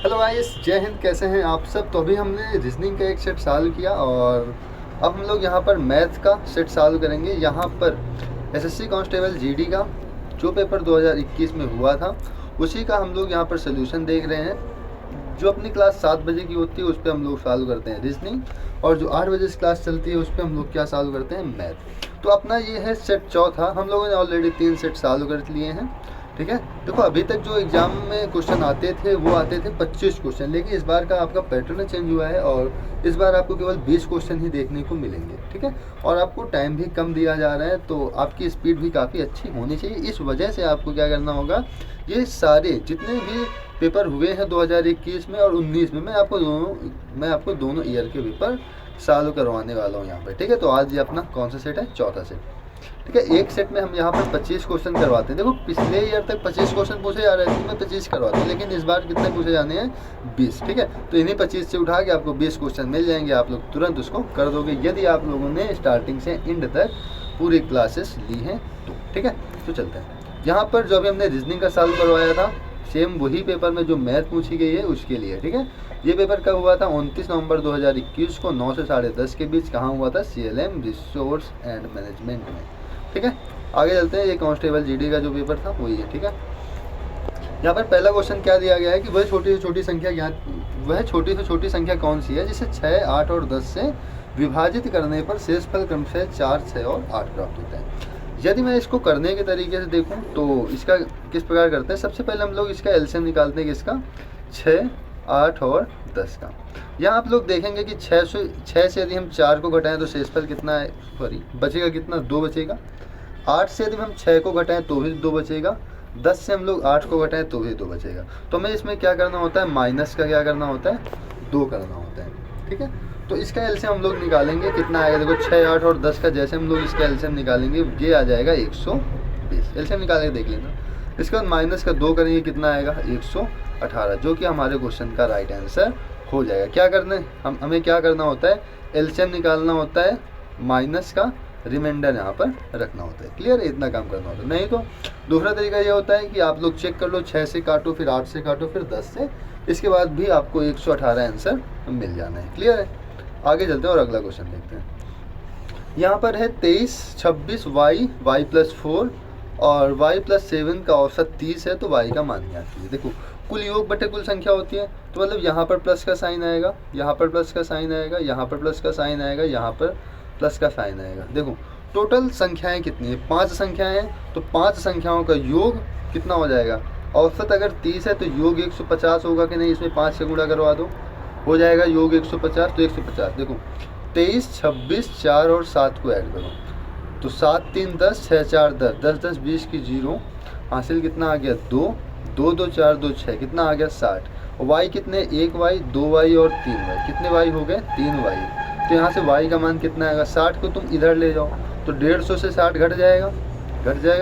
Hello guys, जय हिंद। कैसे हैं आप सब। तो अभी हमने रीजनिंग का एक सेट सॉल्व किया और अब हम लोग यहाँ पर मैथ का सेट सॉल्व करेंगे। यहाँ पर एसएससी कांस्टेबल जीडी का जो पेपर 2021 में हुआ था उसी का हम लोग यहाँ पर सोल्यूशन देख रहे हैं। जो अपनी क्लास 7 बजे की होती है उस पर हम लोग सॉल्व करते हैं रीजनिंग, और जो 8 बजे से क्लास चलती है उस पर हम लोग क्या सॉल्व करते हैं, मैथ। तो अपना ये है सेट चौथा। हम लोगों ने ऑलरेडी 3 सेट सॉल्व कर लिए हैं। ठीक है। देखो, अभी तक जो एग्जाम में क्वेश्चन आते थे वो आते थे 25 क्वेश्चन, लेकिन इस बार का आपका पैटर्न चेंज हुआ है और इस बार आपको केवल 20 क्वेश्चन ही देखने को मिलेंगे। ठीक है। और आपको टाइम भी कम दिया जा रहा है, तो आपकी स्पीड भी काफ़ी अच्छी होनी चाहिए। इस वजह से आपको क्या करना होगा, ये सारे जितने भी पेपर हुए हैं 2021 में और 19 में, मैं आपको दोनों ईयर के पेपर सॉल्व करवाने वाला हूँ यहाँ पे। ठीक है। तो आज ये अपना कौन सा सेट है, चौथा सेट। ठीक है। एक सेट में हम यहाँ पर 25 क्वेश्चन करवाते हैं। देखो, पिछले ईयर तक 25 क्वेश्चन पूछे जा रहे थे, मैं 25 करवाता हूँ, लेकिन इस बार कितने पूछे जाने हैं, 20। ठीक है। तो इन्हीं 25 से उठा के आपको 20 क्वेश्चन मिल जाएंगे, आप लोग तुरंत उसको कर दोगे यदि आप लोगों ने स्टार्टिंग से एंड तक पूरी क्लासेस ली हैं तो। ठीक है। तो चलते हैं यहाँ पर। जो अभी हमने रीजनिंग का सॉल्व करवाया था, सेम वही पेपर में जो मैथ पूछी गई है उसके लिए। ठीक है। ये पेपर कब हुआ था, 29 नवंबर 2021 को 9 से 10:30 के बीच। कहाँ हुआ था, CLM रिसोर्स एंड मैनेजमेंट में। ठीक है। आगे चलते हैं। ये कांस्टेबल जीडी का जो पेपर था वही है। ठीक है। यहाँ पर पहला क्वेश्चन क्या दिया गया है कि वह छोटी से छोटी संख्या कौन सी है जिसे 6, 8 और 10 से विभाजित करने पर शेषफल क्रमशः 4, 6 और 8 प्राप्त होता है। यदि मैं इसको करने के तरीके से देखूं तो इसका किस प्रकार करते हैं। सबसे पहले हम लोग इसका एलसीएम निकालते हैं, किसका, 6, 8 और 10 का। यहाँ आप लोग देखेंगे कि 6 से यदि हम 4 को घटाएं तो शेषफल कितना है, सॉरी बचेगा कितना, 2 बचेगा। 8 से यदि हम 6 को घटाएं तो भी 2 बचेगा। 10 से हम लोग 8 को घटाएं तो भी 2 बचेगा। तो हमें इसमें क्या करना होता है, माइनस का क्या करना होता है, 2 करना होता है। ठीक है। तो इसका एलसीएम हम लोग निकालेंगे, कितना आएगा, देखो 6, 8 और 10 का जैसे हम लोग इसका एलसीएम निकालेंगे ये आ जाएगा 120। एलसीएम निकाल के देख लेना। इसके बाद माइनस का 2 करेंगे, कितना आएगा, 118, जो कि हमारे क्वेश्चन का राइट आंसर हो जाएगा। क्या करना है, हमें क्या करना होता है, एलसीएम निकालना होता है, माइनस का रिमाइंडर यहाँ पर रखना होता है। क्लियर है, इतना काम करना होता है। नहीं तो दूसरा तरीका ये होता है कि आप लोग चेक कर लो, 6 से काटो, फिर 8 से काटो, फिर 10 से, इसके बाद भी आपको 118 आंसर मिल जाना है। क्लियर है। आगे चलते हैं और अगला क्वेश्चन देखते हैं। यहाँ पर है 23, 26 y प्लस 4 और y प्लस 7 का औसत 30 है, तो y का मान ज्ञात कीजिए। देखो, कुल योग बटे कुल संख्या होती है, तो मतलब यहाँ पर प्लस का साइन आएगा, यहाँ पर प्लस का साइन आएगा, यहाँ पर प्लस का साइन आएगा, यहाँ पर प्लस का साइन आएगा। देखो टोटल संख्याएं कितनी है, 5 संख्याएं हैं, तो 5 संख्याओं का योग कितना हो जाएगा, औसत अगर 30 है तो योग 150 होगा कि नहीं, इसमें 5 से गुणा करवा दो, हो जाएगा योग 150। तो 150 देखो 23, 26, 4 और 7 को ऐड करो तो 7, 3, 10, 6, 4, 10, 10, 10, 20 की 0 हासिल, कितना आ गया, 2, 2, 2, 4, 2, 6, कितना आ गया, 60। और y कितने, 1y, 2y और 3y, कितने y हो गए, 3y। तो यहाँ से y का मान कितना आएगा, 60 को तुम इधर ले जाओ तो 150 से 60 घट जाएगा,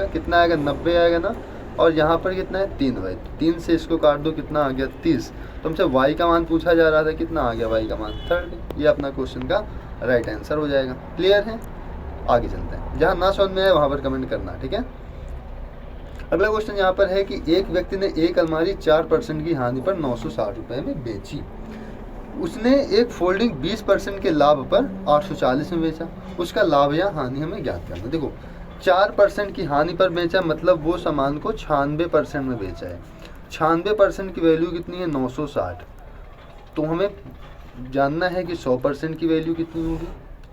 कितना आएगा, 90 आएगा ना। और यहाँ पर कितना है, 3y, 3 से इसको काट दो, कितना आ गया, 30। तुमसे y का मान पूछा जा रहा था, कितना आ गया y का मान, 30। ये अपना क्वेश्चन का राइट आंसर हो जाएगा। क्लियर है। आगे चलते हैं, जहाँ ना समझ में आए वहाँ पर कमेंट करना। ठीक है। अगला क्वेश्चन यहाँ पर है कि एक व्यक्ति ने एक अलमारी 4% की हानि पर 960 रुपये में बेची। उसने एक फोल्डिंग 20% के लाभ पर 840 में बेचा। उसका लाभ या हानि हमें ज्ञात करना। देखो 4% की हानि पर बेचा, मतलब वो सामान को 96% में बेचा है। 96% की वैल्यू कितनी है, 960। तो हमें जानना है कि 100% की वैल्यू कितनी होगी।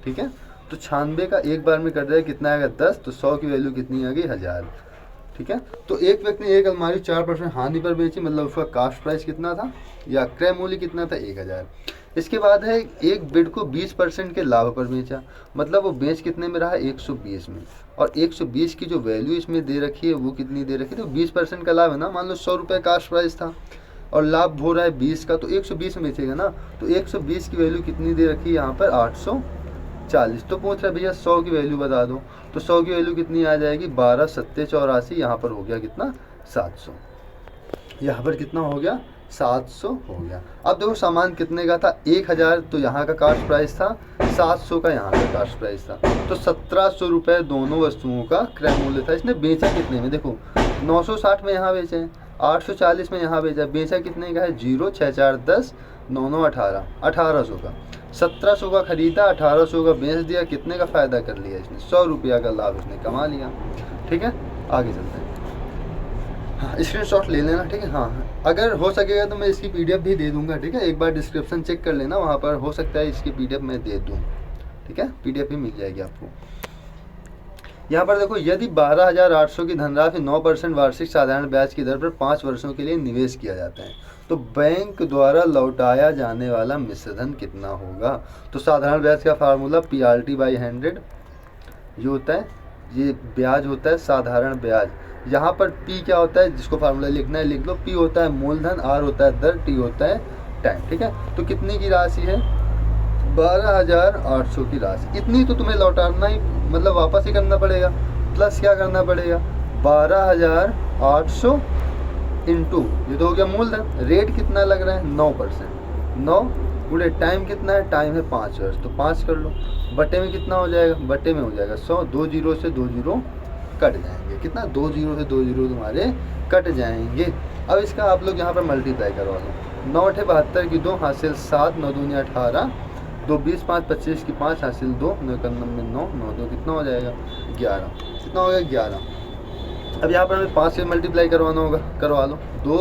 ठीक है। तो 96 का एक बार में कट जाए, कितना आएगा, 10। तो 100 की वैल्यू कितनी आ गई, 1000। ठीक है। तो एक व्यक्ति ने एक अलमारी 4% हानि पर बेची, मतलब उसका कास्ट प्राइस कितना था या क्रय मूल्य कितना था, 1000। इसके बाद है एक बिड को 20% के लाभ पर बेचा, मतलब वो बेच कितने में रहा, 120 में। और 120 की जो वैल्यू इसमें दे रखी है वो कितनी दे रखी है, तो 20% का लाभ है ना। मान लो 100 रुपये कास्ट प्राइस था और लाभ हो रहा है 20 का, तो 120 में बेचेगा ना। तो 120 की वैल्यू कितनी दे रखी है यहाँ पर, 840। तो पूछ रहा है भैया 100 की वैल्यू बता दो, तो 100 की वैल्यू कितनी आ जाएगी, 12, 7, 84। यहाँ पर हो गया कितना, 700। यहाँ पर कितना हो गया, 700 हो गया। अब देखो सामान कितने का था, 1000। तो यहाँ का कास्ट प्राइस था 700 का, यहाँ का कास्ट प्राइस था, तो 1700 रुपये दोनों वस्तुओं का क्रय मूल्य था। इसने बेचा कितने में, देखो 960 में यहाँ बेचे हैं, 840 में यहाँ भेजा, बेचा कितने का है 0, 6 4 10, 9 9 18, 1800 का, 1700 का खरीदा, 1800 का बेच दिया, कितने का फ़ायदा कर लिया इसने, 100 रुपया का लाभ इसने कमा लिया। ठीक है, आगे चलते हैं। हाँ, स्क्रीनशॉट ले लेना। ठीक है, हाँ अगर हो सकेगा तो मैं इसकी पीडीएफ भी दे दूंगा। ठीक है, एक बार डिस्क्रिप्शन चेक कर लेना, वहाँ पर हो सकता है इसकी पीडीएफ मैं दे दूँ। ठीक है, पीडीएफ भी मिल जाएगी आपको। यहाँ पर देखो, यदि 12,800 की धनराशि 9% वार्षिक साधारण ब्याज की दर पर 5 वर्षों के लिए निवेश किया जाता है तो बैंक द्वारा लौटाया जाने वाला मिश्र धन कितना होगा। तो साधारण ब्याज का फार्मूला PRT/100 जो होता है, ये ब्याज होता है साधारण ब्याज। यहाँ पर P क्या होता है, जिसको फार्मूला लिखना है लिख लो। P होता है मूलधन, R होता है दर, T होता है टाइम। ठीक है, तो कितने की राशि है 12,800 की राशि, इतनी तो तुम्हें लौटाना ही, मतलब वापस ही करना पड़ेगा। प्लस क्या करना पड़ेगा 12,800 इंटू, ये तो हो गया मूलधन। रेट कितना लग रहा है 9%, 9 गुणे टाइम कितना है, टाइम है 5 वर्ष, तो 5 कर लो। बटे में कितना हो जाएगा, बटे में हो जाएगा 100, 2 जीरो से 2 जीरो कट जाएंगे। कितना, 2 जीरो से 2 जीरो तुम्हारे कट जाएंगे। अब इसका आप लोग यहाँ पर मल्टीप्लाई करवा लो। 9 8 72 की 2 हासिल 7, 9 दूनी 18, 2 20 5 25 की 5 हासिल 2, 9 91 9, 9 2 कितना हो जाएगा 11, कितना हो गया 11। अब यहाँ पर हमें 5 से मल्टीप्लाई करवाना होगा, करवा लो। 2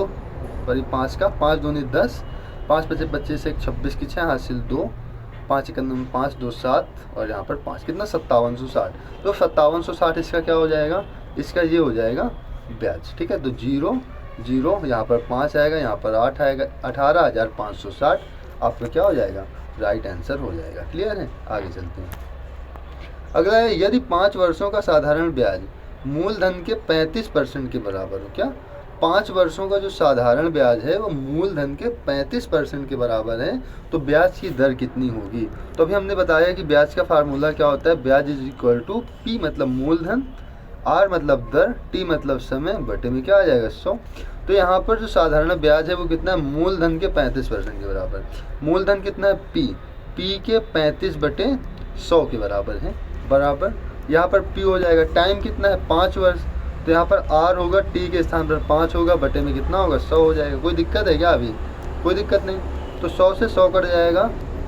पर 5 का, 5 दूनी 10, 5 25 25 1 26 की 6 हासिल 2, 5 91 5 2 7 और यहाँ पर 5, कितना 5760। तो 5760 इसका क्या हो जाएगा, इसका ये हो जाएगा ब्याज। ठीक है, तो 0 0 यहाँ पर 5 आएगा, यहाँ पर 8 आएगा, 18,560 आपका क्या हो जाएगा, राइट आंसर हो जाएगा। क्लियर है, आगे चलते हैं। अगला है, यदि 5 वर्षों का साधारण ब्याज मूलधन के 35% के बराबर हो। क्या, 5 वर्षों का जो साधारण ब्याज है वो मूलधन के 35% के बराबर है तो ब्याज की दर कितनी होगी। तो अभी हमने बताया कि ब्याज का फार्मूला क्या होता है, ब्याज इज इक्वल टू P मतलब मूलधन, R मतलब दर, T मतलब समय, बटे में क्या आ जाएगा 100। तो यहाँ पर जो साधारण ब्याज है वो कितना है, मूलधन के 35% के बराबर। मूलधन कितना है P के 35 बटे 100 के बराबर है, बराबर। यहाँ पर P हो जाएगा, टाइम कितना है 5 वर्ष, तो यहाँ पर R होगा, T के स्थान पर 5 होगा, बटे में कितना होगा 100 हो जाएगा। कोई दिक्कत है क्या, अभी कोई दिक्कत नहीं। तो 100 से 100 कट जाएगा,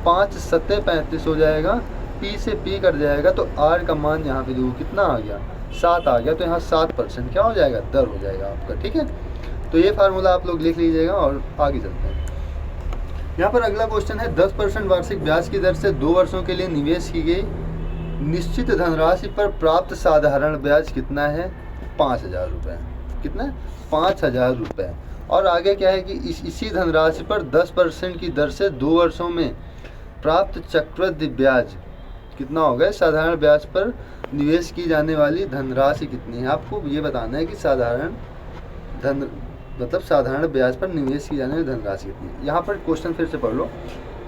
5 7 35 हो जाएगा, P से P कट जाएगा, तो R का मान यहाँ पे देखो कितना आ गया 7 आ गया, तो यहाँ 7% क्या हो जाएगा, दर हो जाएगा आपका। ठीक है, तो ये फार्मूला आप लोग लिख लीजिएगा और आगे चलते हैं। यहाँ पर अगला क्वेश्चन है, 10% वार्षिक ब्याज की दर से 2 वर्षों के लिए निवेश की गई निश्चित धनराशि पर प्राप्त साधारण ब्याज कितना है, 5,000 रुपये। कितना है, 5,000 रुपये। और आगे क्या है कि इसी धनराशि पर 10% की दर से 2 वर्षों में प्राप्त चक्रवृद्धि ब्याज कितना होगा। साधारण ब्याज पर निवेश की जाने वाली धनराशि कितनी है, आपको ये बताना है कि साधारण धन मतलब साधारण ब्याज पर निवेश की जाने वाली धनराशि कितनी है। यहाँ पर क्वेश्चन फिर से पढ़ लो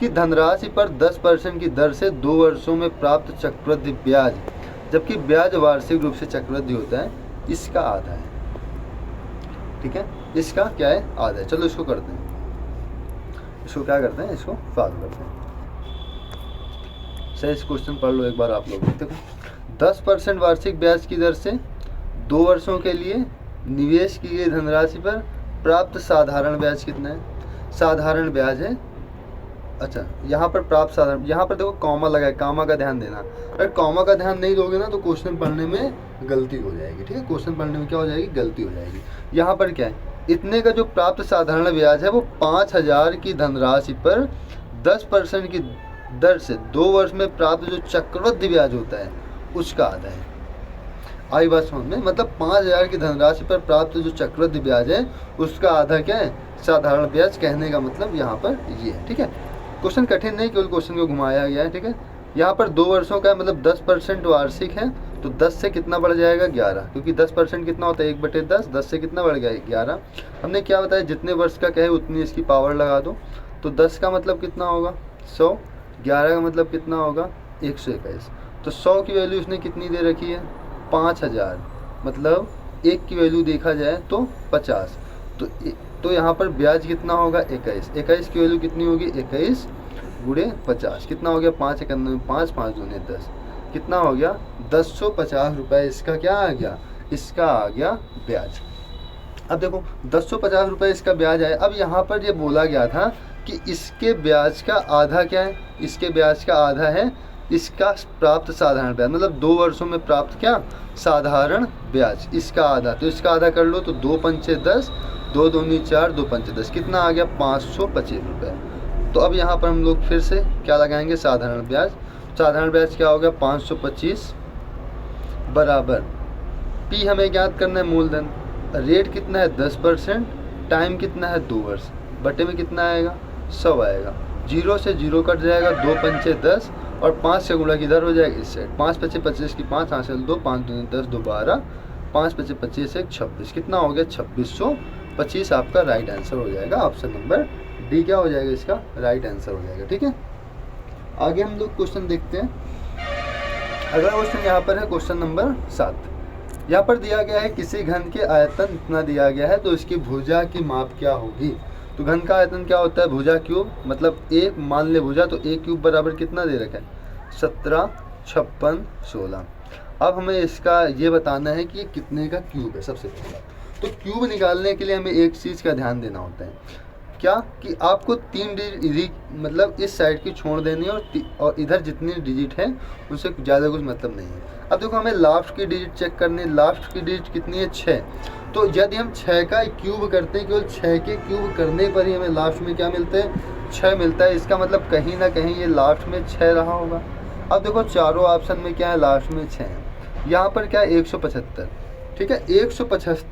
कि धनराशि पर 10% की दर से 2 वर्षों में प्राप्त चक्रवृद्धि ब्याज, जबकि ब्याज वार्षिक रूप से चक्रवृद्धि होता है, इसका आधा है। ठीक है, इसका क्या है, आधा है। चलो इसको करते हैं, इसको क्या करते हैं, इसको सॉल्व करते हैं। सही, इस क्वेश्चन पढ़ लो एक बार आप लोग। देखो, 10% वार्षिक ब्याज की दर से 2 वर्षों के लिए निवेश की गई धनराशि पर प्राप्त साधारण ब्याज कितना है, साधारण ब्याज है। अच्छा, यहाँ पर प्राप्त साधारण, यहाँ पर देखो कॉमा लगा है, कॉमा का ध्यान देना। अगर कॉमा का ध्यान नहीं दोगे ना तो क्वेश्चन पढ़ने में गलती हो जाएगी। ठीक है, क्वेश्चन पढ़ने में क्या हो जाएगी, गलती हो जाएगी। यहाँ पर क्या है, इतने का जो प्राप्त साधारण ब्याज है वो 5,000 की धनराशि पर 10% की दर से 2 वर्ष में प्राप्त जो चक्रवृद्धि ब्याज होता है उसका आधा है। आई बात समझ में, मतलब 5,000 की धनराशि पर प्राप्त जो चक्रवृद्धि ब्याज है उसका आधा क्या है, साधारण ब्याज। कहने का मतलब यहाँ पर ये है। ठीक है, क्वेश्चन कठिन नहीं, केवल क्वेश्चन को घुमाया गया है। ठीक है, यहाँ पर 2 वर्षों का मतलब 10% वार्षिक है, तो 10 से कितना बढ़ जाएगा 11, क्योंकि 10% कितना होता है 1/10, 10 से कितना बढ़ गया 11। हमने क्या बताया, जितने वर्ष का कहे उतनी इसकी पावर लगा दो। तो 10 का मतलब कितना होगा 100, 11 का मतलब कितना होगा 121। तो 100 की वैल्यू इसने कितनी दे रखी है 5,000, मतलब 1 की वैल्यू देखा जाए तो 50। तो यहाँ पर ब्याज कितना होगा 21। 21 की वैल्यू कितनी होगी 21 गुणे 50, कितना हो गया 5 91 5 5 दूने 10, कितना हो गया 1050 रुपये। इसका क्या आ गया, इसका आ गया ब्याज। अब देखो 1050 रुपये इसका ब्याज आया। अब यहाँ पर ये बोला गया था कि इसके ब्याज का आधा क्या है, इसके ब्याज का आधा है इसका प्राप्त साधारण ब्याज, मतलब 2 वर्षों में प्राप्त क्या साधारण ब्याज, इसका आधा। तो इसका आधा कर लो तो 2 पंचे 10, 2 दूनी 4, 2 पंचे 10, कितना आ गया 525 रुपये। तो अब यहाँ पर हम लोग फिर से क्या लगाएंगे साधारण ब्याज। साधारण ब्याज क्या हो गया 525 बराबर पी हमें ज्ञात करना है मूलधन, रेट कितना है 10%, टाइम कितना है 2 वर्ष, बटे में कितना आएगा 100 आएगा। 0 से 0 कट जाएगा, 2 पंचे 10 और 5 से गुणा किधर हो जाएगा इस साइड, 5 पचे 25 की 5 हासिल 2, 5 दूनी 10, 2 12, 5 पचे 25 1 26, कितना हो गया 2625 आपका राइट आंसर हो जाएगा। ऑप्शन नंबर डी क्या हो जाएगा इसका राइट आंसर हो जाएगा। ठीक है, आगे हम लोग क्वेश्चन देखते हैं। अगला क्वेश्चन यहाँ पर है क्वेश्चन नंबर 7। यहाँ पर दिया गया है किसी घन के आयतन इतना दिया गया है तो इसकी भुजा की माप क्या होगी। तो घन का आयतन क्या होता है भुजा क्यूब, मतलब एक मान ले भुजा तो एक क्यूब बराबर कितना दे रखा है 17, 56, 16। अब हमें इसका ये बताना है कि ये कितने का क्यूब है। सबसे पहला तो क्यूब निकालने के लिए हमें एक चीज़ का ध्यान देना होता है, क्या कि आपको 3 डिजिट मतलब इस साइड की छोड़ देनी है और इधर जितनी डिजिट है उनसे ज़्यादा कुछ मतलब नहीं है। अब देखो हमें लास्ट की डिजिट चेक करनी है, लास्ट की डिजिट कितनी है 6। तो यदि हम 6 का क्यूब करते हैं, केवल 6 के क्यूब करने पर ही हमें लास्ट में क्या मिलता है 6 मिलता है। इसका मतलब कहीं ना कहीं ये लास्ट में 6 रहा होगा। अब देखो चारों ऑप्शन में क्या है लास्ट में 6 है, यहाँ पर क्या है 175। ठीक है, 175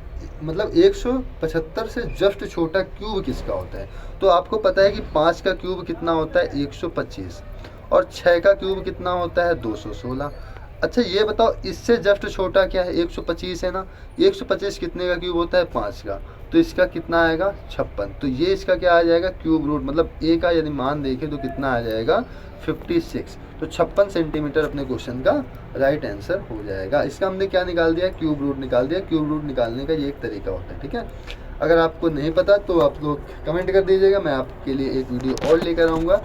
मतलब 175 से जस्ट छोटा क्यूब किसका होता है। तो आपको पता है कि 5 का क्यूब कितना होता है 125 और 6 का क्यूब कितना होता है 216। अच्छा ये बताओ इससे जस्ट छोटा क्या है 125 है ना, 125 कितने का क्यूब होता है 5 का, तो इसका कितना आएगा 56। तो ये इसका क्या आ जाएगा क्यूब रूट, मतलब ए का यदि मान देखें तो कितना आ जाएगा 56। तो 56 सेंटीमीटर अपने क्वेश्चन का राइट आंसर हो जाएगा। इसका हमने क्या निकाल दिया क्यूब रूट निकाल दिया। क्यूब रूट निकालने का ये एक तरीका होता है। ठीक है, अगर आपको नहीं पता तो आप लोग कमेंट कर दीजिएगा, मैं आपके लिए एक वीडियो और लेकर आऊँगा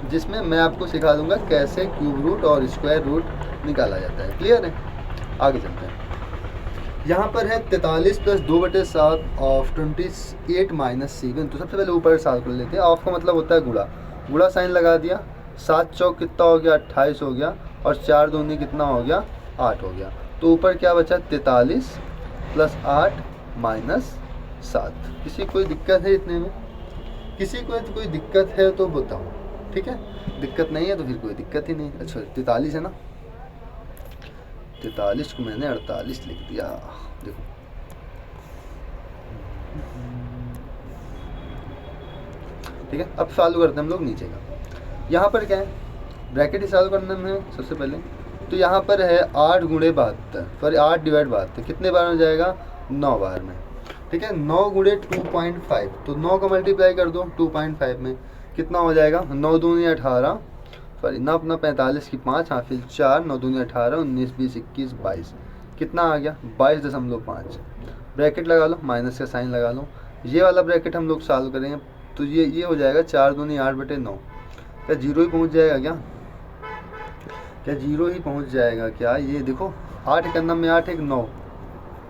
जिसमें मैं आपको सिखा दूँगा कैसे क्यूब रूट और स्क्वायर रूट निकाला जाता है। क्लियर है, आगे चलते हैं। यहाँ पर है 43 प्लस 2/7 ऑफ 28 माइनस 7। तो सबसे पहले ऊपर 7 कर लेते हैं। ऑफ का मतलब होता है गुणा, गुणा साइन लगा दिया, 7 चौक कितना हो गया 28 हो गया और 4 दूनी कितना हो गया 8 हो गया। तो ऊपर क्या बचा 43 प्लस 8 माइनस 7। किसी को कोई दिक्कत है इतने में, किसी को कोई दिक्कत है तो बताओ। ठीक है, दिक्कत नहीं है तो फिर कोई दिक्कत ही नहीं। अच्छा 43 है ना, 43 को मैंने 48 लिख दिया। देखो ठीक है, अब चालू करते हैं हम लोग नीचे का। यहाँ पर क्या है ब्रैकेट ही चालू करना में सबसे पहले। तो यहाँ पर है 8 गुणे 72 सॉरी 8 डिवाइड 72 कितने बार में जाएगा 9 बार में। ठीक है, 9 गुणे 2.5 तो 9 का मल्टीप्लाई कर दो 2.5 में कितना हो जाएगा 9 दूनी 18 सॉरी 9 अपना 45 की 5 हासिल 4, 9 दूनी 18, 19 20 21 22 कितना आ गया 22.5। ब्रैकेट लगा लो, माइनस का साइन लगा लो। ये वाला ब्रैकेट हम लोग सॉल्व करेंगे तो ये हो जाएगा 4 दूनी 8/9। क्या 0 ही पहुंच जाएगा क्या 0 ही पहुंच जाएगा क्या। ये देखो 8 के अंदर में 8 एक 9,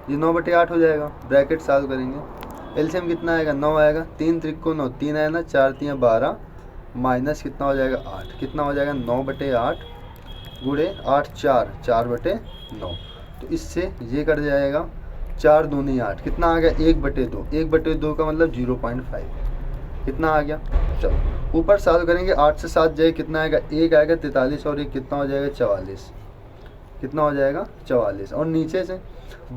ये 9/8 हो जाएगा। ब्रैकेट सॉल्व करेंगे, एलसीएम कितना आएगा 9 आएगा, 3 त्रिक 9 3 आया ना, 4 3 12 माइनस कितना हो जाएगा 8, कितना हो जाएगा 9/8 गुणे 8 4/9। तो इससे ये कट जाएगा 4 दूनी 8 कितना आ गया 1/2, 1/2 का मतलब 0.5 कितना आ गया। चलो ऊपर सॉल्व करेंगे, 8 से 7 जाए कितना आएगा 1 आएगा 43 और 1 कितना हो जाएगा 44, कितना हो जाएगा 44। और नीचे से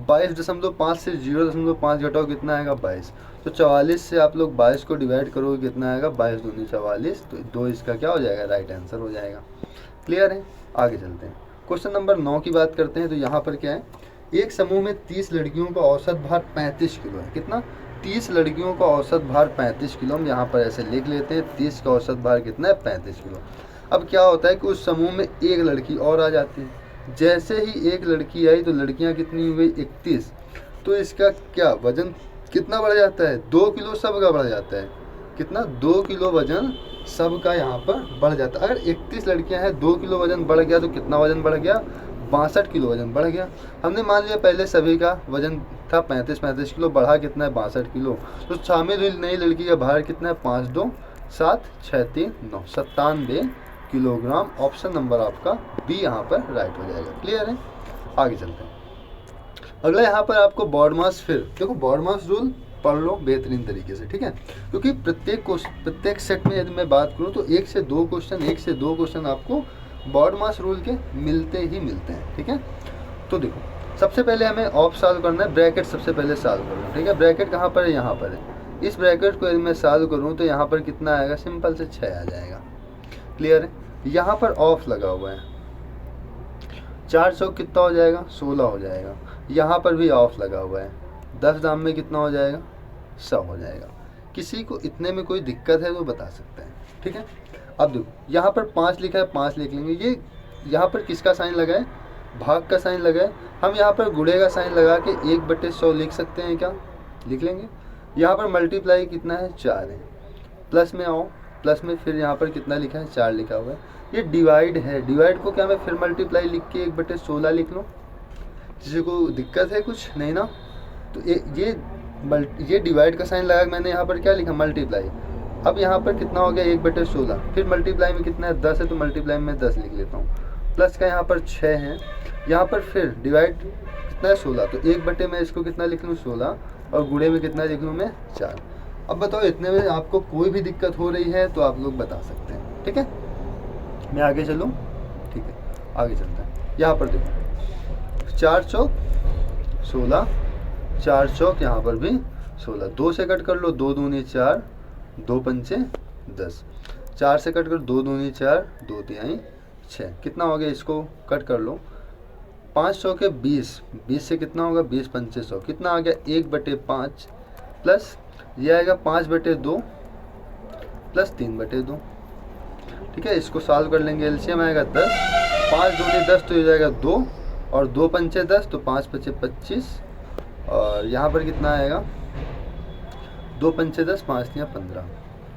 22.5 से 0.5 घटाओ कितना आएगा 22। तो 44 से आप लोग 22 को डिवाइड करोगे कितना आएगा 22 दूनी 44। तो 2 इसका क्या हो जाएगा राइट आंसर हो जाएगा। क्लियर है, आगे चलते हैं। क्वेश्चन नंबर 9 की बात करते हैं। तो यहाँ पर क्या है एक समूह में 30 लड़कियों का औसत भार 35 किलो है। कितना 30 लड़कियों का औसत भार 35 किलो। हम यहाँ पर ऐसे लिख लेते हैं 30 का औसत भार कितना है 35 किलो। अब क्या होता है कि उस समूह में एक लड़की और आ जाती है। जैसे ही एक लड़की आई तो लड़कियां कितनी हुई 31। तो इसका क्या वजन कितना बढ़ जाता है 2 किलो सबका बढ़ जाता है। कितना 2 किलो वजन सबका यहाँ पर बढ़ जाता है। अगर 31 लड़कियां हैं 2 किलो वजन बढ़ गया तो कितना वजन बढ़ गया 62 किलो वजन बढ़ गया। हमने मान लिया पहले सभी का वजन था 35 किलो, बढ़ा कितना है 62 किलो। तो शामिल हुई नई लड़की का भार कितना है 5 2 7 6 3 9 97 किलोग्राम। ऑप्शन नंबर आपका बी यहाँ पर राइट हो जाएगा। क्लियर है, आगे चलते हैं। अगला यहाँ पर आपको बॉडमास, फिर देखो बॉडमास रूल पढ़ लो बेहतरीन तरीके से, ठीक है, क्योंकि प्रत्येक सेट में यदि मैं बात करूँ तो 1 से 2 क्वेश्चन आपको बॉडमास रूल के मिलते ही मिलते हैं, ठीक है। तो देखो सबसे पहले हमें ऑफ सॉल्व करना है, ब्रैकेट सबसे पहले सॉल्व करना है, ठीक है। ब्रैकेट कहाँ पर है, यहाँ पर है। इस ब्रैकेट को यदि मैं सॉल्व करूँ तो यहाँ पर कितना आएगा, सिंपल से 6 आ जाएगा। क्लियर है, यहाँ पर ऑफ लगा हुआ है, 4 चौक कितना हो जाएगा 16 हो जाएगा। यहाँ पर भी ऑफ लगा हुआ है, 10 दाम में कितना हो जाएगा 100 हो जाएगा। किसी को इतने में कोई दिक्कत है तो बता सकते हैं, ठीक है। अब देखो यहाँ पर 5 लिखा है, 5 लिख लेंगे। ये यहाँ पर किसका साइन लगा है, भाग का साइन लगा है। हम यहाँ पर गुणे का साइन लगा के 1/100 लिख सकते हैं क्या, लिख लेंगे। यहाँ पर मल्टीप्लाई कितना है 4 है, प्लस में आओ, प्लस में फिर यहाँ पर कितना लिखा है 4 लिखा हुआ है। ये डिवाइड है, डिवाइड को क्या मैं फिर मल्टीप्लाई लिख के 1/16 लिख लूँ, किसी को दिक्कत है कुछ नहीं ना। तो ये डिवाइड का साइन लगा, मैंने यहाँ पर क्या लिखा मल्टीप्लाई। अब यहाँ पर कितना हो गया 1/16, फिर मल्टीप्लाई में कितना है 10 है, तो मल्टीप्लाई में 10 लिख लेता हूँ। प्लस का यहाँ पर 6 है, यहाँ पर फिर डिवाइड कितना है 16, तो 1/, मैं इसको कितना लिख लूँ 16, और गुणे में कितना लिख लूँ मैं 4। अब बताओ इतने में आपको कोई भी दिक्कत हो रही है तो आप लोग बता सकते हैं, ठीक है। मैं आगे चलूँ, ठीक है, आगे चलते हैं। यहाँ पर देखो 4 चौक 16, 4 चौक यहाँ पर भी 16, 2 से कट कर लो, 2 दूनी 4, 2 पंचे 10, 4 से कट कर 2 दूनी 4, 2 तिहाई 6, कितना हो गया, इसको कट कर लो। 5 चौके 20, 20 से कितना होगा 20 पंचे 100, कितना आ गया 1/5, प्लस ये आएगा 5/2 प्लस 3/2, ठीक है। इसको सॉल्व कर लेंगे, एलसीएम आएगा 10, 5 दूनी 10 तो हो जाएगा 2, और 2 पंचे 10 तो 5 पचे 25, और यहाँ पर कितना आएगा 2 पंचे 10, 5 तियां 15,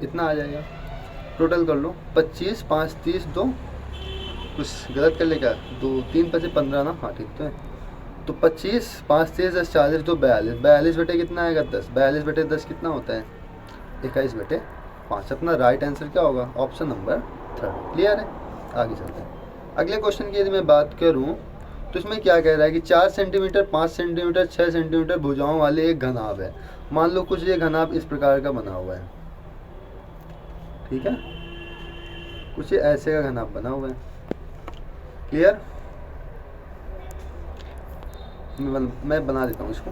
इतना आ जाएगा। टोटल कर लो 25, 5 30 2, कुछ गलत कर ले क्या, 2 3 पचे 15 ना, हाँ ठीक तो है। तो 25, 5 30 10 40 तो 42, 42 बटे कितना आएगा 10, 42 बटे 10 कितना होता है 21/5। अपना राइट आंसर क्या होगा, ऑप्शन नंबर 3। क्लियर है, आगे चलते हैं। अगले क्वेश्चन की यदि मैं बात करूँ तो इसमें क्या कह रहा है कि 4 सेंटीमीटर 5 सेंटीमीटर 6 सेंटीमीटर भुजाओं वाले एक घनाभ है। मान लो कुछ ये घनाभ इस प्रकार का बना हुआ है, ठीक है, कुछ ये ऐसे का घनाभ बना हुआ है। क्लियर, मैं बना देता हूँ इसको।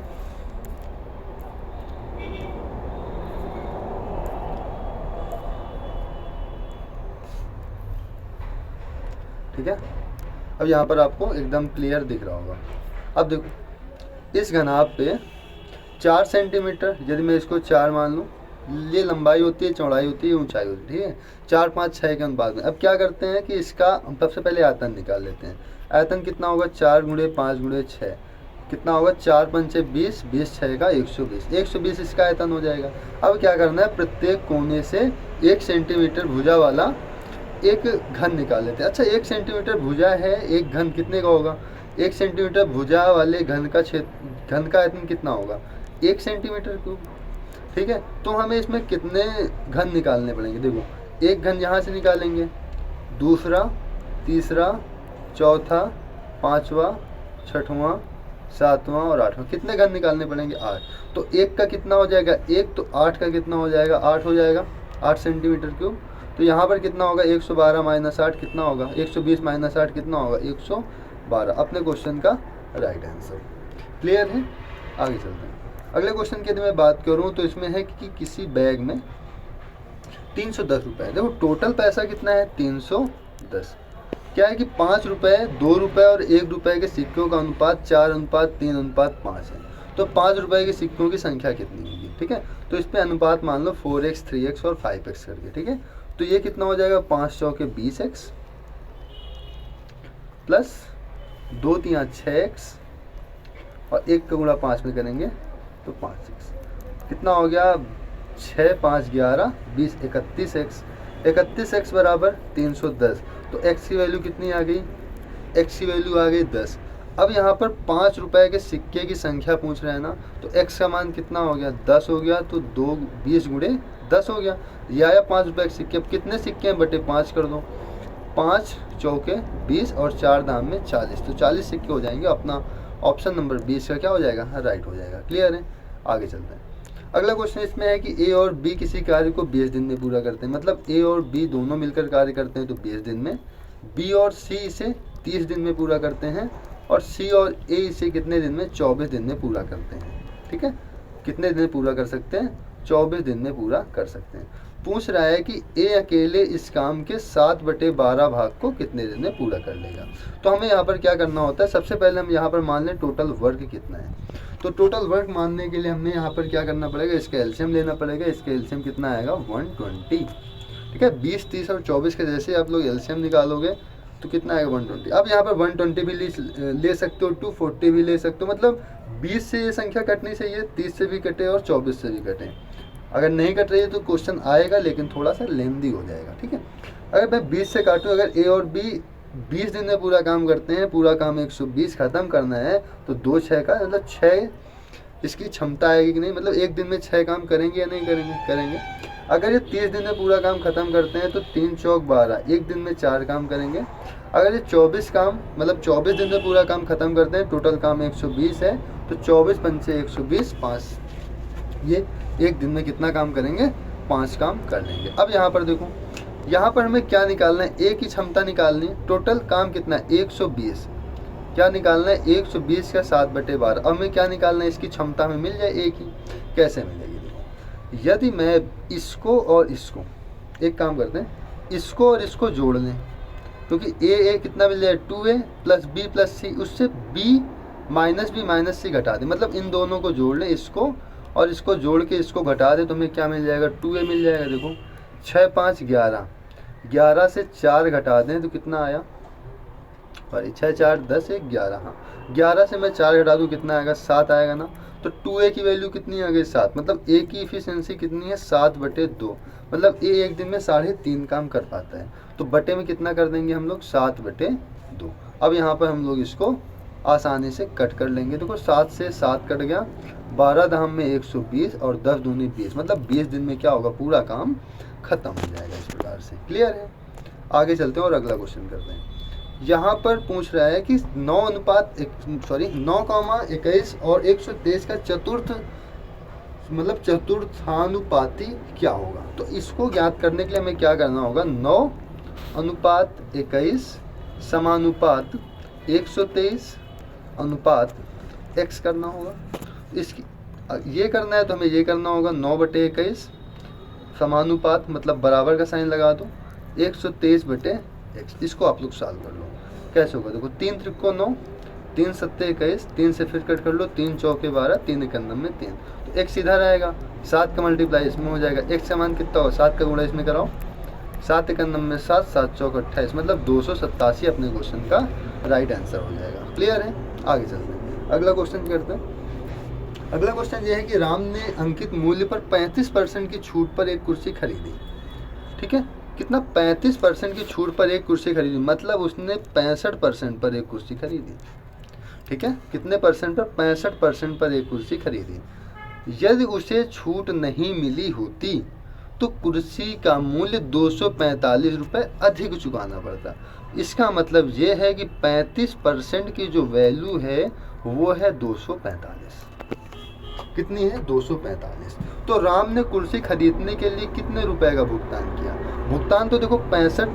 ठीक है, अब यहाँ पर आपको एकदम क्लियर दिख रहा होगा। अब देखो इस घनाभ पे 4 सेंटीमीटर, यदि मैं इसको 4 मान लूँ, ये लंबाई होती है, चौड़ाई होती है, ऊंचाई होती है, ठीक है, 4 5 6 के अनुपात में। अब क्या करते हैं कि इसका सबसे पहले आयतन निकाल लेते हैं। आयतन कितना होगा 4 गुणे 5 गुणे 6, कितना होगा 4 पंचे 20, 20 6 का 120, 120 इसका आयतन हो जाएगा। अब क्या करना है, प्रत्येक कोने से 1 सेंटीमीटर भुजा वाला एक घन निकाल लेते हैं। अच्छा 1 सेंटीमीटर भुजा है, एक घन कितने का होगा, 1 सेंटीमीटर भुजा वाले घन का क्षेत्र, घन का आयतन कितना होगा 1 सेंटीमीटर क्यूब, ठीक है। तो हमें इसमें कितने घन निकालने पड़ेंगे, देखो एक घन यहाँ से निकालेंगे, दूसरा, तीसरा, चौथा, पाँचवा, छठवां, सातवां और आठवां, कितने घन निकालने पड़ेंगे 8। तो एक का कितना हो जाएगा 1, तो 8 का कितना हो जाएगा 8 हो जाएगा, 8 सेंटीमीटर क्यूब। तो यहाँ पर कितना होगा 112 माइनस 8 कितना होगा, 120 माइनस 8 कितना होगा 112, अपने क्वेश्चन का राइट आंसर। क्लियर है, आगे चलते हैं। अगले क्वेश्चन की यदि मैं बात करूँ तो इसमें है कि किसी बैग में 310 रुपये, देखो टोटल पैसा कितना है 310, क्या है कि 5 रुपये 2 रुपये और 1 रुपये के सिक्कों का अनुपात 4:3:5 है। तो 5 रुपये के सिक्कों की संख्या कितनी होगी, ठीक है। तो इस पर अनुपात मान लो 4x 3x और 5x करके, ठीक है। तो ये कितना हो जाएगा 5 चौके 20x प्लस 2 तियां 6x और 1 का गुणा 5 में करेंगे तो 5x, कितना हो गया 6 5 11 20 31x, 31x बराबर 310। तो x की वैल्यू कितनी आ गई, x की वैल्यू आ गई 10। अब यहाँ पर 5 रुपए के सिक्के की संख्या पूछ रहे हैं ना, तो x का मान कितना हो गया, 10 हो गया, तो 20 गुणे 10 हो गया। या 5 रुपए के सिक्के, अब कितने सिक्के हैं, बटे 5 कर दो, 5 चौके 20 और 4 दाम में 40, तो 40 सिक्के हो जाएंगे। अपना ऑप्शन नंबर 20 का क्या हो जाएगा, राइट हो जाएगा। क्लियर है, आगे चलते हैं। अगला क्वेश्चन इसमें है कि ए और बी किसी कार्य को 20 दिन में पूरा करते हैं, मतलब ए और बी दोनों मिलकर कार्य करते हैं तो 20 दिन में, बी और सी इसे 30 दिन में पूरा करते हैं, और सी और ए इसे कितने दिन में, 24 दिन में पूरा करते हैं। ठीक है, कितने दिन में पूरा कर सकते हैं, 24 दिन में पूरा कर सकते हैं। पूछ रहा है कि ए अकेले इस काम के 7/12 भाग को कितने दिन में पूरा कर लेगा। तो हमें यहाँ पर क्या करना होता है, सबसे पहले हम यहाँ पर मान लें टोटल वर्क कितना है। तो टोटल वर्क मानने के लिए हमें यहाँ पर क्या करना पड़ेगा, इसका एलसीएम लेना पड़ेगा। इसका एलसीएम कितना आएगा, 120। ठीक है, 20, 30 और 24 के जैसे आप लोग एलसीएम निकालोगे तो कितना आएगा, 120। अब यहाँ पर 120 भी ले सकते हो, 240 भी ले सकते हो, मतलब 20 से ये संख्या कटनी चाहिए, 30 से भी कटे और 24 से भी कटे। अगर नहीं कट रही है तो क्वेश्चन आएगा लेकिन थोड़ा सा लेंदी हो जाएगा। ठीक है, अगर मैं 20 से काटूँ, अगर ए और बी 20 दिन में पूरा काम करते हैं, पूरा काम 120 ख़त्म करना है, तो 2 6 का मतलब 6 इसकी क्षमता आएगी कि नहीं, मतलब एक दिन में 6 काम करेंगे या नहीं करेंगे, करेंगे। अगर ये 30 दिन में पूरा काम ख़त्म करते हैं तो 3 चौक 12, एक दिन में 4 काम करेंगे। अगर ये 24 काम मतलब 24 दिन में पूरा काम ख़त्म करते हैं, टोटल काम 120 है, तो 24 पंचे 120, 5, ये एक दिन में कितना काम करेंगे, 5 काम कर लेंगे। अब यहाँ पर देखो, यहाँ पर हमें क्या निकालना है, ए की क्षमता निकालनी है। टोटल काम कितना है, 120, क्या निकालना है, 120 का 7/12। अब हमें क्या निकालना है, इसकी क्षमता हमें मिल जाए ए की, कैसे मिलेगी देखो। यदि मैं इसको और इसको, एक काम करते हैं, इसको और इसको जोड़ लें, क्योंकि ए कितना मिल जाए, 2a प्लस बी प्लस सी, उससे b माइनस बी माइनस सी घटा दें, मतलब इन दोनों को जोड़ लें, इसको और इसको जोड़ के इसको घटा दें, तो हमें क्या मिल जाएगा, 2a मिल जाएगा। देखो 6 5 11, 11 से 4 घटा दें तो कितना आया, सॉरी 6 4 10 1 11, हाँ 11 से मैं 4 घटा दूँ कितना आएगा, 7 आएगा ना। तो 2a की वैल्यू कितनी आ गई, 7, मतलब a की इफिशियंसी कितनी है, 7/2, मतलब a एक दिन में 3.5 काम कर पाता है, तो बटे में कितना कर देंगे हम लोग, 7/2। अब यहाँ पर हम लोग इसको आसानी से कट कर लेंगे। देखो 7 से 7 कट गया, 12 धाम में 120 और 10 दूनी 20, मतलब 20 दिन में क्या होगा, पूरा काम खत्म हो जाएगा इस प्रकार से। क्लियर है, आगे चलते हैं और अगला क्वेश्चन करते हैं। यहाँ पर पूछ रहा है कि 9:21 और 123 का चतुर्थानुपाती क्या होगा। तो इसको ज्ञात करने के लिए हमें क्या करना होगा, 9:21 समानुपात 123 अनुपात x करना होगा। इसकी ये करना है तो हमें ये करना होगा, 9/21 समानुपात मतलब बराबर का साइन लगा दो 123/x। इसको आप लोग सॉल्व कर लो, कैसे होगा देखो, 3 त्रिको 9, 3 7 21, 3 से फिर कट कर लो, 3 चौके 12, 3 एकम में 3, तो x इधर आएगा, 7 का मल्टीप्लाई इसमें हो जाएगा। x का मान कितना हो, 7 का गुणा इसमें कराओ, 7 एकम में 7, 7 चौक 28, मतलब 287 अपने क्वेश्चन का राइट आंसर हो जाएगा। क्लियर है, आगे चलते हैं, अगला क्वेश्चन करते हैं। अगला क्वेश्चन ये है कि राम ने अंकित मूल्य पर 35% की छूट पर एक कुर्सी खरीदी। ठीक है, कितना, 35% की छूट पर एक कुर्सी खरीदी, मतलब उसने 65% पर एक कुर्सी खरीदी। ठीक है, कितने परसेंट पर, 65% पर एक कुर्सी खरीदी। यदि उसे छूट नहीं मिली होती तो कुर्सी का मूल्य 245 रुपये अधिक चुकाना पड़ता। इसका मतलब ये है कि 35% की जो वैल्यू है वो है 245। कितनी है, 245। तो राम ने कुर्सी खरीदने के लिए कितने रुपए का भुगतान किया, भुगतान तो देखो 65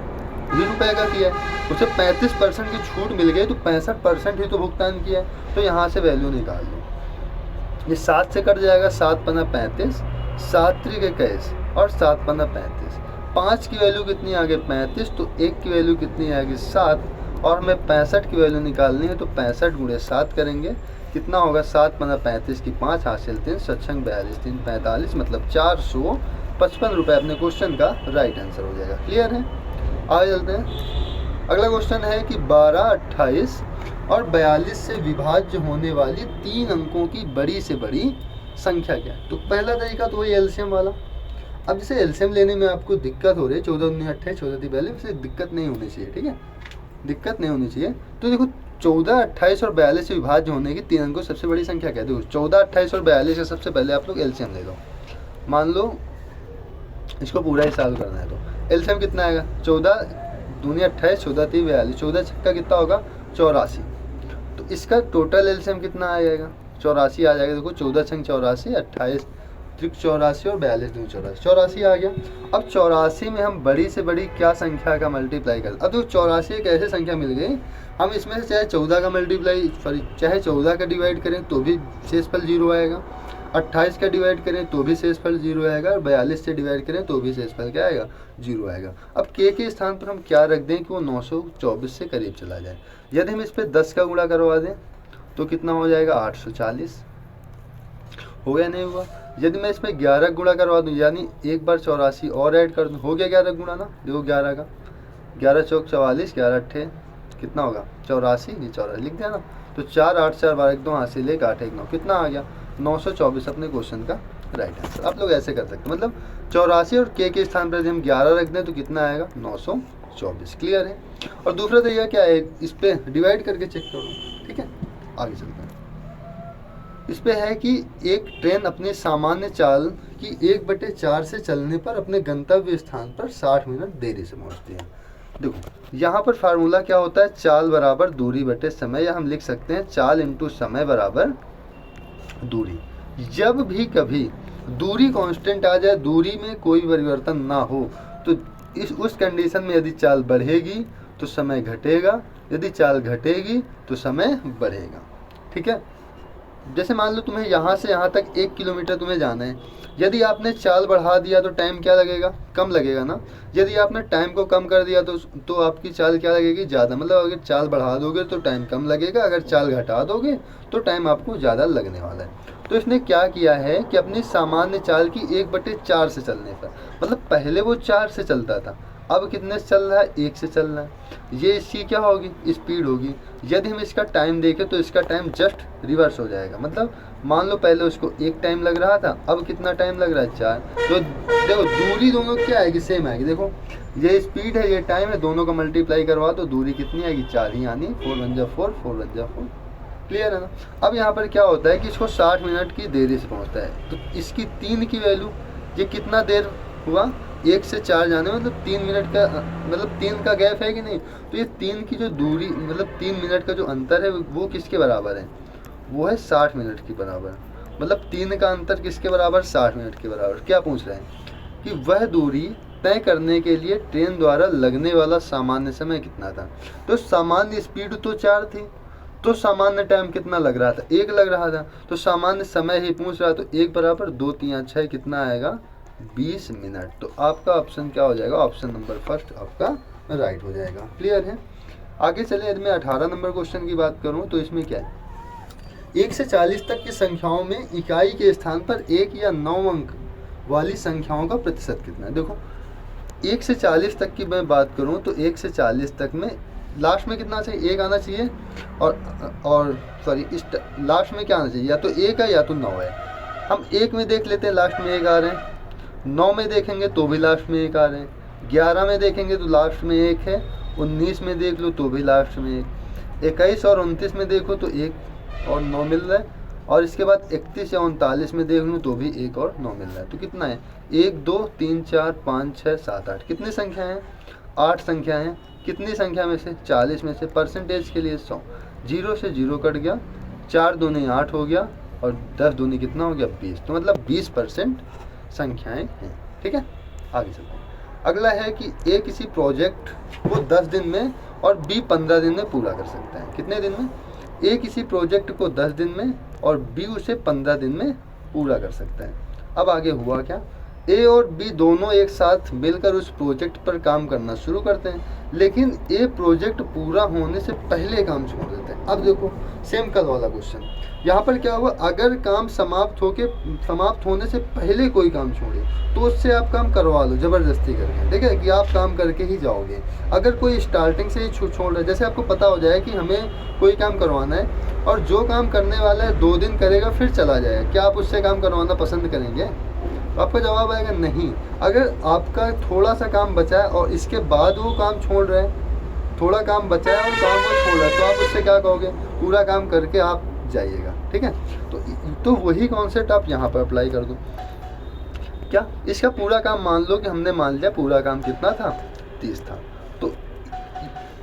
ही रुपए का किया है, उसे 35% की छूट मिल गई तो 65% ही तो भुगतान किया है। तो यहाँ से वैल्यू निकाल दो, ये 7 से कट जाएगा, 7 पन्ना 35, 7 त्रिक 21 और 7 पन्ना 35, 5 की वैल्यू कितनी आ गई 35, तो 1 की वैल्यू कितनी आएगी 7, और हमें 65 की वैल्यू निकालनी है तो 65 गुणे 7 करेंगे, कितना होगा, 7 पन्ना 35 की 5 हासिल 3, 7 42 3 45, मतलब 455 रुपये अपने क्वेश्चन का राइट आंसर हो जाएगा। क्लियर है, आगे चलते हैं। अगला क्वेश्चन है कि 12, 28 और 42 से विभाज्य होने वाली 3 अंकों की बड़ी से बड़ी संख्या क्या है। तो पहला तरीका तो वही एलसीएम वाला। अब जैसे एलसीएम लेने में आपको दिक्कत हो रही है, 14 19 28 14 42, वैसे दिक्कत नहीं होनी चाहिए। ठीक है, दिक्कत नहीं होनी चाहिए। तो देखो 14, 28 और 42 से विभाज्य होने की 3 अंकों सबसे बड़ी संख्या कहते हो। 14, 28 और 42 का सबसे पहले आप लोग एलसीएम ले लो। मान लो इसको पूरा ही सॉल्व करना है तो एलसीएम कितना आएगा, 14 दूनी 28, 14 3 42, 14 छक्का कितना होगा 84। तो इसका टोटल एलसीएम कितना आ जाएगा, 84 आ जाएगा। देखो 14 छंग 84, 28 त्रिक 84 और 42 दूनी 84, 84 आ गया। अब 84 में हम बड़ी से बड़ी क्या संख्या का मल्टीप्लाई कर, अब देखो 84 एक ऐसी संख्या मिल गई, हम इसमें से चाहे 14 का मल्टीप्लाई चाहे 14 का डिवाइड करें तो भी शेषफल 0 आएगा, 28 का डिवाइड करें तो भी शेषफल 0 आएगा, और 42 से डिवाइड करें तो भी शेषफल क्या आएगा 0 आएगा। अब के स्थान पर हम क्या रख दें कि वो 924 से करीब चला जाए। यदि हम इस पर 10 का गुणा करवा दें तो कितना हो जाएगा 840, हो गया नहीं हुआ। यदि मैं इसमें 11 गुणा करवा दूं, यानी एक बार 84 और ऐड कर दूं, हो गया 11 गुणा ना, देखो 11 का 11 चौक 44, 11 अट्ठे कितना होगा 84, ये 84 लिख दिया ना। तो 4 8 4 12 1 2 हाथ से लेकर 8 1 9 कितना आ गया 924 अपने क्वेश्चन का राइट आंसर। आप लोग ऐसे कर सकते हैं, मतलब 84 और के स्थान पर यदि हम 11 रख दें तो कितना आएगा 924। क्लियर है। और दूसरा तरीका क्या है, इस पर डिवाइड करके चेक करो। ठीक है, आगे चलते हैं। इस पे है कि एक ट्रेन अपने सामान्य चाल की 1/4 से चलने पर अपने गंतव्य स्थान पर 60 मिनट देरी से पहुंचती है। देखो यहाँ पर फार्मूला क्या होता है, चाल बराबर दूरी बटे समय, या हम लिख सकते हैं चाल इंटू समय बराबर दूरी। जब भी कभी दूरी कांस्टेंट आ जाए, दूरी में कोई परिवर्तन ना हो, तो उस कंडीशन में यदि चाल बढ़ेगी तो समय घटेगा, यदि चाल घटेगी तो समय बढ़ेगा। ठीक है, जैसे मान लो तुम्हें यहाँ से यहाँ तक 1 किलोमीटर तुम्हें जाना है, यदि आपने चाल बढ़ा दिया तो टाइम क्या लगेगा, कम लगेगा ना। यदि आपने टाइम को कम कर दिया तो आपकी चाल क्या लगेगी, ज़्यादा। मतलब अगर चाल बढ़ा दोगे तो टाइम कम लगेगा, अगर चाल घटा दोगे तो टाइम आपको ज़्यादा लगने वाला है। तो इसने क्या किया है कि अपनी सामान्य चाल की 1/4 से चलने पर, मतलब पहले वो 4 से चलता था, अब कितने से चल रहा है 1 से चल रहा है। ये इसकी क्या होगी, स्पीड होगी। यदि हम इसका टाइम देखें तो इसका टाइम जस्ट रिवर्स हो जाएगा। मतलब मान लो पहले उसको 1 टाइम लग रहा था, अब कितना टाइम लग रहा है 4। तो देखो दूरी दोनों क्या आएगी, सेम आएगी। देखो ये स्पीड है, ये टाइम है, दोनों का मल्टीप्लाई करवा तो दूरी कितनी आएगी 4 ही, यानी 4 1 जा 4, 4 1 जा 4। क्लियर है ना। अब यहाँ पर क्या होता है कि इसको 60 मिनट की देरी से पहुँचता है, तो इसकी 3 की वैल्यू, ये कितना देर हुआ 1 से 4 जाने में, मतलब 3 मिनट का, मतलब 3 का गैप है कि नहीं। तो ये 3 की जो दूरी, मतलब 3 मिनट का जो अंतर है वो किसके बराबर है, वो है 60 मिनट के बराबर। मतलब 3 का अंतर किसके बराबर, 60 मिनट के बराबर। क्या पूछ रहे हैं कि वह दूरी तय करने के लिए ट्रेन द्वारा लगने वाला सामान्य समय कितना था। तो सामान्य स्पीड तो 4 थी, तो सामान्य टाइम कितना लग रहा था, 1 लग रहा था। तो सामान्य समय ही पूछ रहा, तो 1 बराबर 2 3 6 कितना आएगा 20 मिनट। तो आपका ऑप्शन क्या हो जाएगा, ऑप्शन नंबर फर्स्ट आपका राइट हो जाएगा। क्लियर है। आगे चले, यदि मैं 18 नंबर क्वेश्चन की बात करूं तो इसमें क्या है, 1 से 40 तक की संख्याओं में इकाई के स्थान पर 1 या 9 अंक वाली संख्याओं का प्रतिशत कितना है। देखो 1 से 40 तक की मैं बात करूं तो 1 से 40 तक में लास्ट में कितना चाहिए, 1 आना चाहिए, और सॉरी इस लास्ट में क्या आना चाहिए, या तो 1 है या तो 9 है। हम 1 में देख लेते हैं, लास्ट में 1 आ रहे हैं, 9 में देखेंगे तो भी लास्ट में 1 आ रहे हैं, 11 में देखेंगे तो लास्ट में 1 है, 19 में देख लो तो भी लास्ट में 1, 21 और 29 में देखो तो 1 और 9 मिल रहा है, और इसके बाद 31 या 39 में देख लूँ तो भी 1 और 9 मिल रहा है। तो कितना है 1 2 3 4 5 6 7 8, कितनी संख्या है 8 संख्या है। कितनी संख्या में से 40 में से, परसेंटेज के लिए 100, 0 से 0 कट गया, 4 दूनी 8 हो गया, और 10 दूनी कितना हो गया 20। तो मतलब 20% संख्याएं हैं। ठीक है, आगे चलते हैं। अगला है कि ए किसी प्रोजेक्ट को 10 दिन में और बी 15 दिन में पूरा कर सकता है। कितने दिन में, ए किसी प्रोजेक्ट को 10 दिन में और बी उसे 15 दिन में पूरा कर सकता है। अब आगे हुआ क्या, ए और बी दोनों एक साथ मिलकर उस प्रोजेक्ट पर काम करना शुरू करते हैं, लेकिन ए प्रोजेक्ट पूरा होने से पहले काम छोड़ देते हैं। अब देखो सेम कल वाला क्वेश्चन, यहाँ पर क्या हुआ, अगर काम समाप्त होने से पहले कोई काम छोड़े तो उससे आप काम करवा लो ज़बरदस्ती करके। ठीक है, कि आप काम करके ही जाओगे। अगर कोई स्टार्टिंग से ही छोड़ रहा है, जैसे आपको पता हो जाए कि हमें कोई काम करवाना है और जो काम करने वाला है 2 दिन करेगा फिर चला जाएगा, क्या आप उससे काम करवाना पसंद करेंगे? आपका जवाब आएगा नहीं। अगर आपका थोड़ा सा काम बचा है और इसके बाद वो काम छोड़ रहे हैं थोड़ा काम बचा है और काम को छोड़ा, तो आप उससे क्या कहोगे, पूरा काम करके आप जाइएगा, ठीक है। तो वही कॉन्सेप्ट आप यहाँ पर अप्लाई कर दो। क्या इसका पूरा काम मान लो कि हमने मान लिया पूरा काम कितना था, 30 था, तो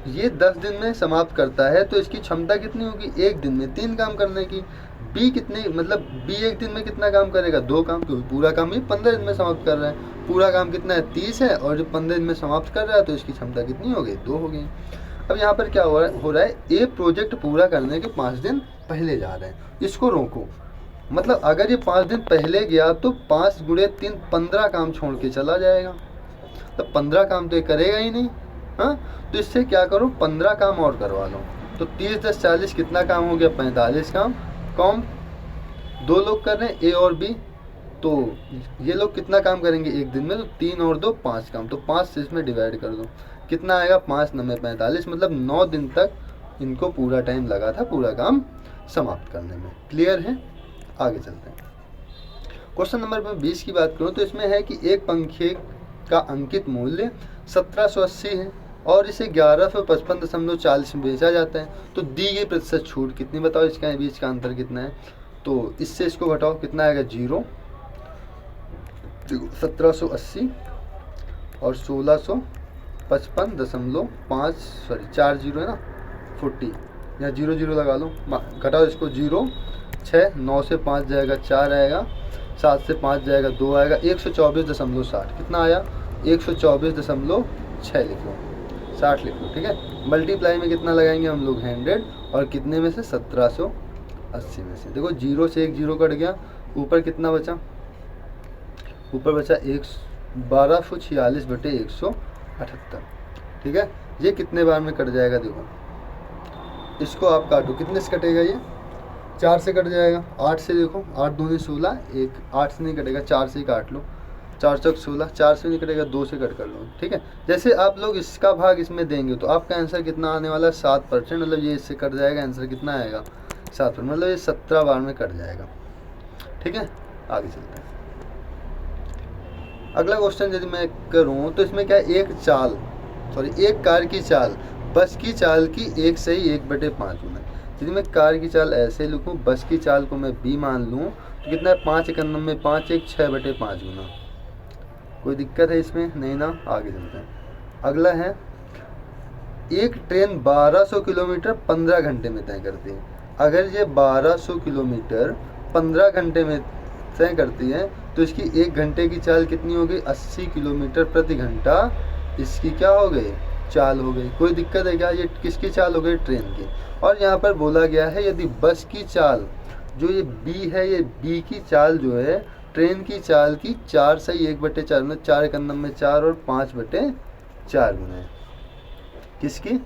ये 10 दिन में समाप्त करता है, तो इसकी क्षमता कितनी होगी, एक दिन में 3 काम करने की। बी कितने, मतलब बी एक दिन में कितना काम करेगा, 2 काम, क्योंकि पूरा काम ये 15 दिन में समाप्त कर रहा है। पूरा काम कितना है, 30 है, और जो 15 दिन में समाप्त कर रहा है, तो इसकी क्षमता कितनी हो गई, 2 हो गई। अब यहाँ पर क्या हो रहा है, ये प्रोजेक्ट पूरा करने के 5 दिन पहले जा रहे हैं, इसको रोको। मतलब अगर ये 5 दिन पहले गया तो 5 गुणे 3 15 काम छोड़ के चला जाएगा, तो 15 काम तो ये करेगा ही नहीं। हाँ, तो इससे क्या करो, 15 काम और करवा लो। तो 30 10 40 कितना काम हो गया, 45 काम। कॉम 2 लोग कर रहे हैं, ए और बी, तो ये लोग कितना काम करेंगे एक दिन में, तो 3 और 2 5 काम, तो 5 से इसमें डिवाइड कर दो, कितना आएगा, 5 9 45, मतलब 9 दिन तक इनको पूरा टाइम लगा था पूरा काम समाप्त करने में। क्लियर है, आगे चलते हैं। क्वेश्चन नंबर 20 की बात करूँ तो इसमें है कि एक पंखे का अंकित मूल्य 1780 है और इसे 1155.40 में बेचा जाता है, तो दी गई प्रतिशत छूट कितनी, बताओ इसका बीच का अंतर कितना है। तो इससे इसको घटाओ, कितना आएगा, 0। देखो 1780 और 1655.5, सॉरी 4 0 है ना, 40, यहाँ 0 0 लगा लो, घटाओ इसको, 0 6, 9 से 5 जाएगा 4 आएगा, 7 से 5 जाएगा 2 आएगा, 124.60 कितना आया, 124.6 लिख लो, 60 लिख लो, ठीक है। मल्टीप्लाई में कितना लगाएंगे हम लोग, 100, और कितने में से, 1780 में से। देखो 0 से 1 0 कट गया, ऊपर कितना बचा, ऊपर बचा 1246/178, ठीक है। ये कितने बार में कट जाएगा, देखो इसको आप काटो, कितने से कटेगा, ये 4 से कट जाएगा, 8 से, देखो 8 दूनी 16, 8 से नहीं कटेगा, 4 से ही काट लो, 4 चौक 16, 4 से नहीं कटेगा, 2 से कट कर लो, ठीक है। जैसे आप लोग इसका भाग इसमें देंगे तो आपका आंसर कितना आने वाला है, 7%, मतलब ये इससे कट जाएगा, आंसर कितना आएगा, 7%, मतलब ये 17 बार में कट जाएगा, ठीक है। आगे चलते हैं। अगला क्वेश्चन यदि मैं करूँ तो इसमें क्या है, एक कार की चाल बस की चाल की 1 से 1/5 गुना। यदि मैं कार की चाल ऐसे लिखूँ, बस की चाल को मैं b मान लूँ, तो कितना है, 5 1 में 5 1 6/5 गुना। कोई दिक्कत है इसमें, नहीं ना, आगे चलते हैं। अगला है, एक ट्रेन 1200 किलोमीटर 15 घंटे में तय करती है। अगर ये 1200 किलोमीटर 15 घंटे में तय करती है तो इसकी 1 घंटे की चाल कितनी हो गई, 80 किलोमीटर प्रति घंटा इसकी क्या हो गई, चाल हो गई। कोई दिक्कत है क्या, ये किसकी चाल हो गई, ट्रेन की। और यहाँ पर बोला गया है यदि बस की चाल, जो ये बी है, ये बी की चाल जो है ट्रेन की चाल की 4 से 1/4, मतलब 4 1 में 4 और 5/4 गुना है, किसकी,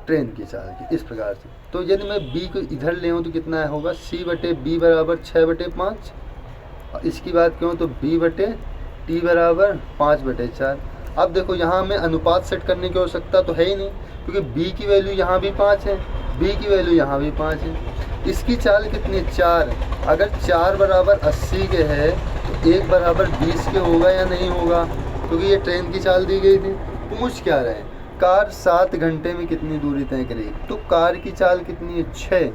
ट्रेन की चाल की, इस प्रकार से। तो यदि मैं बी को इधर ले आऊँ तो कितना होगा, c/b बराबर 6/5। इसकी बात करूँ तो b/t बराबर 5/4। अब देखो यहाँ में अनुपात सेट करने की आवश्यकता तो है ही नहीं, क्योंकि b की वैल्यू यहाँ भी 5 है, b की वैल्यू यहाँ भी 5 है। इसकी चाल कितनी, 4। अगर 4 बराबर 80 के है तो 1 बराबर 20 के होगा या नहीं होगा, क्योंकि ये ट्रेन की चाल दी गई थी। पूछ क्या रहे, कार 7 घंटे में कितनी दूरी तय करेगी, तो कार की चाल कितनी है, 6।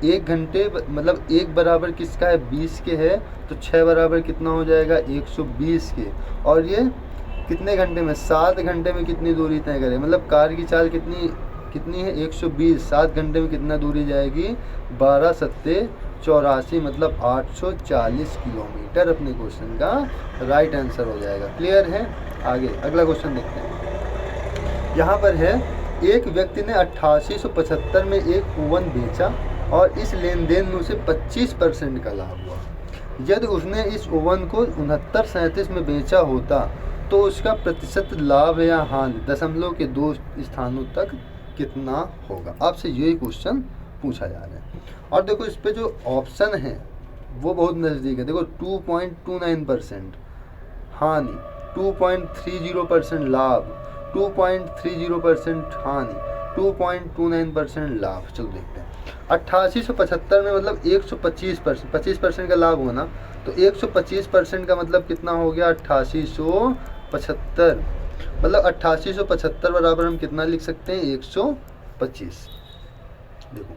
1 घंटे मतलब 1 बराबर किसका है, 20 के है, तो 6 बराबर कितना हो जाएगा, 120 के। और ये कितने घंटे में, 7 घंटे में कितनी दूरी तय करे, मतलब कार की चाल कितनी है, 120। 7 घंटे में कितना दूरी जाएगी, 12 7 84, मतलब 840 किलोमीटर अपने क्वेश्चन का राइट आंसर हो जाएगा। क्लियर है, आगे अगला क्वेश्चन देखते हैं। यहाँ पर है, एक व्यक्ति ने 8875 में एक ओवन बेचा और इस लेन देन में उसे 25% का लाभ हुआ। यदि उसने इस ओवन को 6937 में बेचा होता तो उसका प्रतिशत लाभ या हानि दशमलव के 2 स्थानों तक कितना होगा। आपसे यही क्वेश्चन पूछा जा रहा है। और देखो इस पे जो ऑप्शन है वो बहुत नज़दीक है। देखो 2.29% हानि, 2.30% लाभ, 2.30% हानि, 2.29% लाभ। चलो देखते हैं। 8875 में मतलब 125%, 25% का लाभ होना, तो 125% का मतलब कितना हो गया, 8875 मतलब 8875 बराबर हम कितना लिख सकते हैं, 125। देखो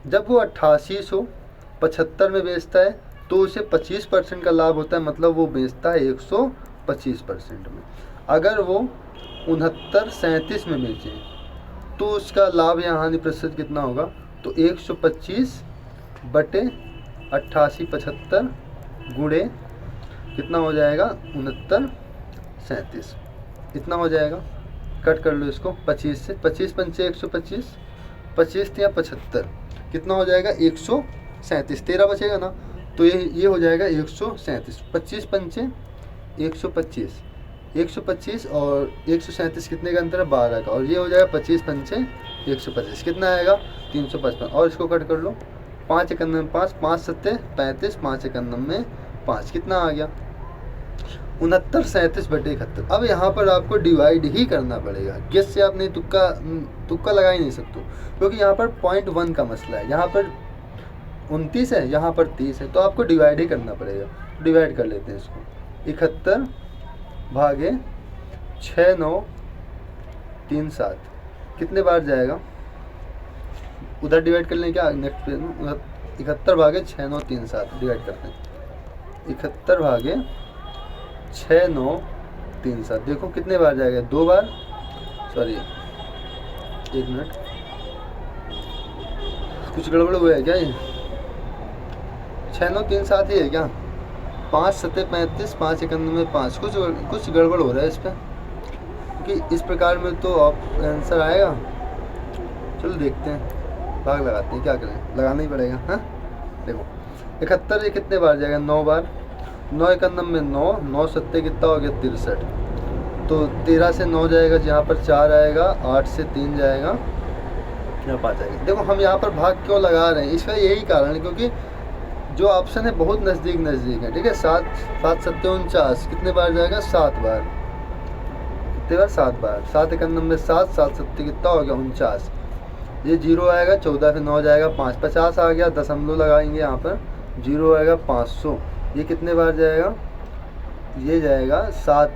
जब वो 8875 में बेचता है तो उसे 25% का लाभ होता है, मतलब वो बेचता है 125% में। अगर वो 6937 में बेचे तो उसका लाभ या हानि प्रतिशत कितना होगा, तो 125 बटे 8875 गुणे कितना हो जाएगा, 6937 इतना हो जाएगा। कट कर लो इसको 25 से, 25 पंचे 125, 25 या 75 कितना हो जाएगा, 137, 13 बचेगा ना, तो ये हो जाएगा 137। 25 पंचे 125, 125 और 137 कितने का अंतर है, 12 का, और ये हो जाएगा 25 पंचे 125 कितना आएगा, 355। और इसको कट कर लो, 5 एकम में 5, 5 सत्ते 35, 5 एकम में 5 कितना आ गया, 6937 बटे 71। अब यहाँ पर आपको डिवाइड ही करना पड़ेगा, गेस से आप नहीं तुक्का लगा ही नहीं सकते, क्योंकि यहाँ पर 0.1 का मसला है। यहाँ पर 29 है, यहाँ पर 30 है, तो आपको डिवाइड ही करना पड़ेगा। डिवाइड कर लेते हैं इसको, 71 भागे 6937 कितने बार जाएगा, उधर डिवाइड कर लें क्या, नेक्स्ट पेज में 71 भागे 6937 डिवाइड करते हैं, 71 भागे 6937 देखो कितने बार जाएगा, 2 बार, सॉरी 1 मिनट, कुछ गड़बड़ हुआ है क्या, ये 6937 ही है क्या, 5 सत्ते 35, 5 एकम में 5, कुछ गड़बड़ हो रहा है इस पर, क्योंकि इस प्रकार में तो आंसर आएगा। चलो देखते हैं, भाग लगाते हैं, क्या करें, लगाना ही पड़ेगा। हाँ देखो 71 ये कितने बार जाएगा, 9 बार, 9 एकम में 9, 9 सत्ते कितना हो गया, 63, तो 13 से 9 जाएगा, जहाँ पर 4 आएगा, 8 से 3 जाएगा, यहाँ 5 आएगा। देखो हम यहाँ पर भाग क्यों लगा रहे हैं, इसका यही कारण है क्योंकि जो ऑप्शन है बहुत नज़दीक है, ठीक है। 7 सत्ते 49 कितने बार जाएगा, 7 बार, कितने बार, 7 बार, 7 एकम में 7, 7 सत्ते कितना हो गया, 49, ये 0 आएगा, 14 से 9 जाएगा, 5, 50 आ गया, दशमलव लगाएंगे यहाँ पर, 0 आएगा, 500, ये कितने बार जाएगा, ये जाएगा 7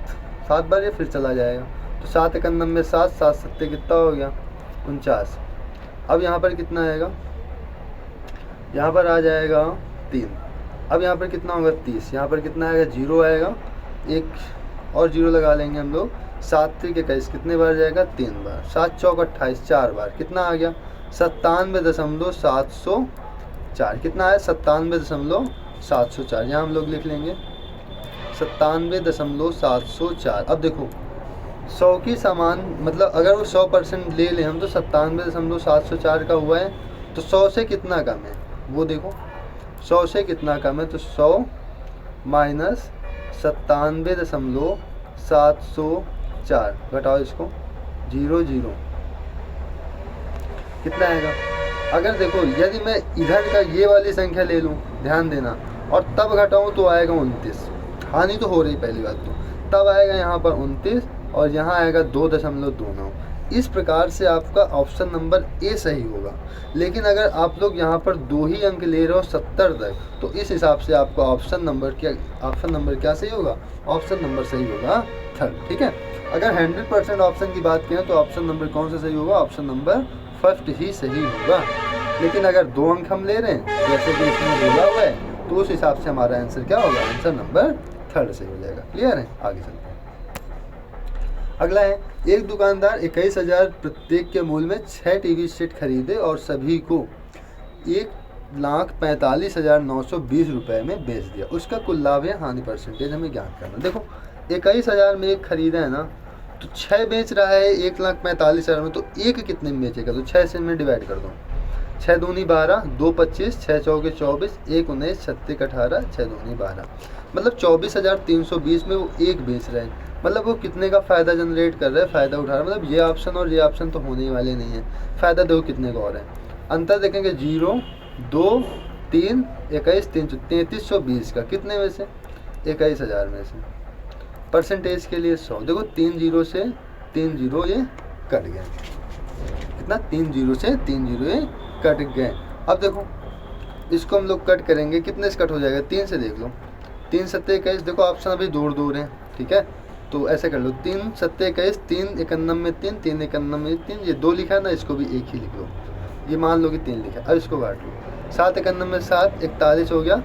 बार, ये फिर चला जाएगा, तो 7 एकम में 7, 7 सत्ते कितना हो गया, 49। अब यहाँ पर कितना आएगा, यहाँ पर आ जाएगा 3, अब यहाँ पर कितना होगा, 30, यहाँ पर कितना आएगा, 0 आएगा, एक और 0 लगा लेंगे हम लोग, 7 3 21 कितने बार जाएगा, 3 बार, 7 चौक 28 4 बार, कितना आ गया, 97.704, कितना आया, 97.704, यहाँ हम लोग लिख लेंगे 97.704। अब देखो 100 की समान, मतलब अगर वो 100% ले लें हम, तो 97.704 का हुआ है, तो 100 से कितना कम है वो देखो, 100 से कितना कम है, तो 100 माइनस 97.704 घटाओ इसको, 0 0 कितना आएगा। अगर देखो यदि मैं इधर का ये वाली संख्या ले लूँ, ध्यान देना, और तब घटाऊँ तो आएगा 29, हानि तो हो रही पहली बात, तो तब आएगा यहाँ पर 29 और यहाँ आएगा 2.29। इस प्रकार से आपका ऑप्शन नंबर ए सही होगा। लेकिन अगर आप लोग यहाँ पर 2 ही अंक ले रहे हो 70 तक, तो इस हिसाब से आपका ऑप्शन नंबर क्या सही होगा, ऑप्शन नंबर सही होगा 3rd, ठीक है। अगर 100% ऑप्शन की बात करें तो ऑप्शन नंबर कौन सा सही होगा, ऑप्शन नंबर 1st ही सही होगा। लेकिन अगर 2 अंक हम ले रहे हैं जैसे कि इसमें बोला हुआ है, तो उस हिसाब से हमारा आंसर क्या होगा, आंसर नंबर 3rd सही हो जाएगा। क्लियर है, आगे चलते हैं। अगला है, एक दुकानदार 21,000 प्रत्येक के मूल्य में 6 टीवी सेट खरीदे और सभी को 1,45,920 रुपये में बेच दिया। उसका कुल लाभ या हानि परसेंटेज हमें ज्ञात करना। देखो 21,000 में एक खरीदा है ना, तो 6 बेच रहा है 1,45,000 में, तो एक कितने में बेचेगा, तो 6 से मैं डिवाइड कर दूँ, 6 दूनी 12, 2 25, 6 चौके 24, 1 19, 36 18, 6 दूनी 12, मतलब 24,320 में वो एक बेच रहे हैं। मतलब वो कितने का फ़ायदा जनरेट कर रहा है, फ़ायदा उठा रहा है। मतलब ये ऑप्शन और ये ऑप्शन तो होने वाले नहीं है। फ़ायदा देखो कितने का और है, अंतर देखेंगे 0 2 3 21 3320 का, कितने में से, 21,000 में से। परसेंटेज के लिए 100, देखो 3 0 से 3 0 ये कट गए, कितना, 3 0 से 3 0 ये कट गए। अब देखो इसको हम लोग कट करेंगे, कितने से कट हो जाएगा, 3 से देख लो, 3 7 21, देखो ऑप्शन अभी दूर दूर है, ठीक है। तो ऐसे कर लो, 3 सत्ते 21, 3 51 में 3, 3 51 में 3, ये 2 लिखा है ना, इसको भी 1 ही लिख लो, ये मान लो कि 3 लिखा है। अब इसको काट लो, 7 51 में 7, 41 हो गया,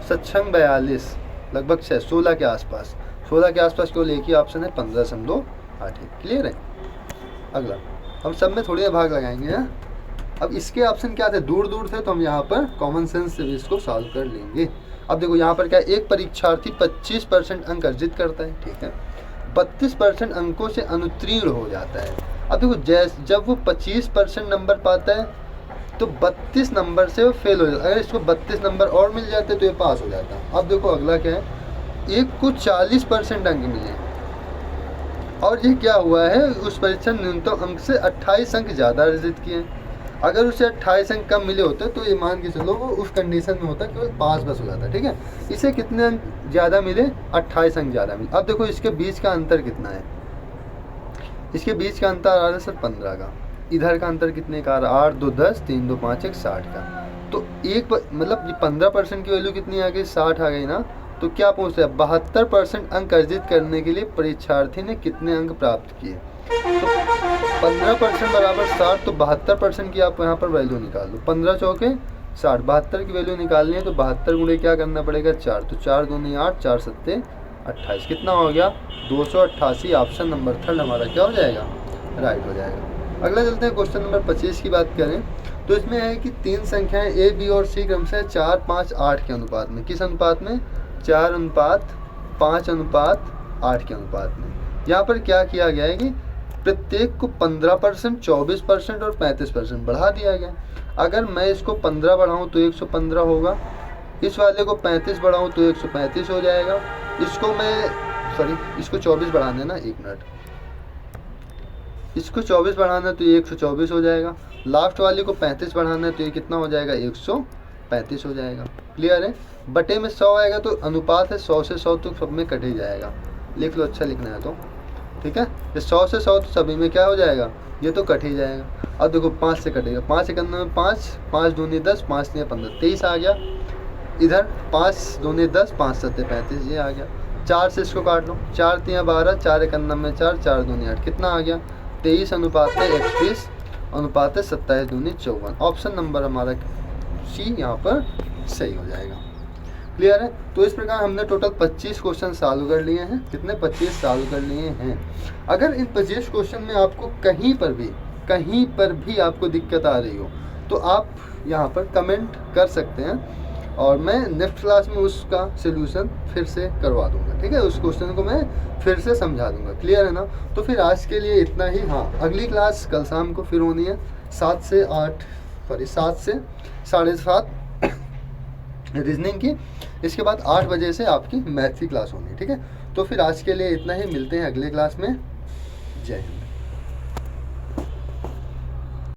7 42 लगभग 16 के आसपास, 16 के आसपास केवल एक ही ऑप्शन है 15.8। क्लियर है। अगला हम सब में थोड़ी भाग लगाएंगे हैं। अब इसके ऑप्शन क्या थे, दूर दूर थे, तो हम यहाँ पर कॉमन सेंस से भी इसको सॉल्व कर लेंगे। अब देखो यहाँ पर क्या, एक परीक्षार्थी 25% अंक अर्जित करता है, ठीक है, 32% अंकों से अनुत्तीर्ण हो जाता है। अब देखो जब वो 25% नंबर पाता है तो 32 नंबर से वो फेल हो जाता है। अगर इसको 32 नंबर और मिल जाते तो ये पास हो जाता। अब देखो अगला क्या है, एक को 40% अंक मिले और ये क्या हुआ है, उस परीक्षा न्यूनतम अंक से 28 अंक ज़्यादा अर्जित किए। अगर उसे 28 अंक कम मिले होते तो ये मान के चलो वो उस कंडीशन में होता केवल पास बस हो जाता, ठीक है। इसे कितने अंक ज़्यादा मिले, 28 अंक ज़्यादा मिले। अब देखो इसके बीच का अंतर कितना है, इसके बीच का अंतर आ रहा है सर 15 का, इधर का अंतर कितने का आ रहा है, 8 2 10, 3 2 5 1 60 का। तो एक मतलब ये 15% की वैल्यू कितनी आ गई, 60 आ गई ना। तो क्या पूछ रहे हैं, 72% अंक अर्जित करने के लिए परीक्षार्थी ने कितने अंक प्राप्त किए। तो 15% बराबर 60, तो 72% की आप यहाँ पर वैल्यू निकाल लो, 15 चौके 60, 72 की वैल्यू निकालनी है तो 72 गुणे क्या करना पड़ेगा 4, तो 4 दूनी 8, 4 सत्ते 28, कितना हो गया 288। ऑप्शन नंबर 3 हमारा क्या हो जाएगा, राइट हो जाएगा। अगला चलते हैं क्वेश्चन नंबर 25 की बात करें तो इसमें है कि 3 संख्याएं ए बी और सी क्रमशः 4 5 8 के अनुपात में, किस अनुपात में, 4 अनुपात 5 अनुपात 8 के अनुपात में। यहाँ पर क्या किया गया है कि प्रत्येक को 15%, 24% और 35% बढ़ा दिया गया। अगर मैं इसको 15 बढ़ाऊँ तो 115 होगा, इस वाले को 35 बढ़ाऊँ तो 135 हो जाएगा, इसको इसको 24 बढ़ाना ना, 1 मिनट, इसको 24 बढ़ाना है तो ये 124 हो जाएगा, लास्ट वाले को 35 बढ़ाना है तो ये कितना हो जाएगा 135 हो जाएगा। क्लियर है। बटे में 100 आएगा तो अनुपात है 100 से 100 तो सब में कट ही जाएगा, लिख लो, अच्छा लिखना है तो ठीक है। ये 100 से 100 तो सभी में क्या हो जाएगा, ये तो कट ही जाएगा। अब देखो 5 से कटेगा, 5 51 में 5, 5 दूनी 10, 5 3 15, 23 आ गया। इधर 5 दूनी 10, 5 7 35, ये आ गया। 4 से इसको काट लो, 4 3 12, 4 51 में 4, 4 दूनी 8, कितना आ गया 23 अनुपात 31 अनुपात 27 दूनी 54। ऑप्शन नंबर हमारा सी यहाँ पर सही हो जाएगा। क्लियर है। तो इस प्रकार हमने टोटल 25 क्वेश्चन सॉल्व कर लिए हैं। कितने, 25 सॉल्व कर लिए हैं। अगर इन 25 क्वेश्चन में आपको कहीं पर भी आपको दिक्कत आ रही हो तो आप यहाँ पर कमेंट कर सकते हैं और मैं नेक्स्ट क्लास में उसका सलूशन फिर से करवा दूंगा, ठीक है। उस क्वेश्चन को मैं फिर से समझा दूंगा। क्लियर है ना। तो फिर आज के लिए इतना ही। हाँ, अगली क्लास कल शाम को फिर होनी है 7 से 7:30 रीजनिंग की। इसके बाद 8 बजे से आपकी मैथ की क्लास होनी है, ठीक है। तो फिर आज के लिए इतना ही, मिलते हैं अगले क्लास में। जय हिंद।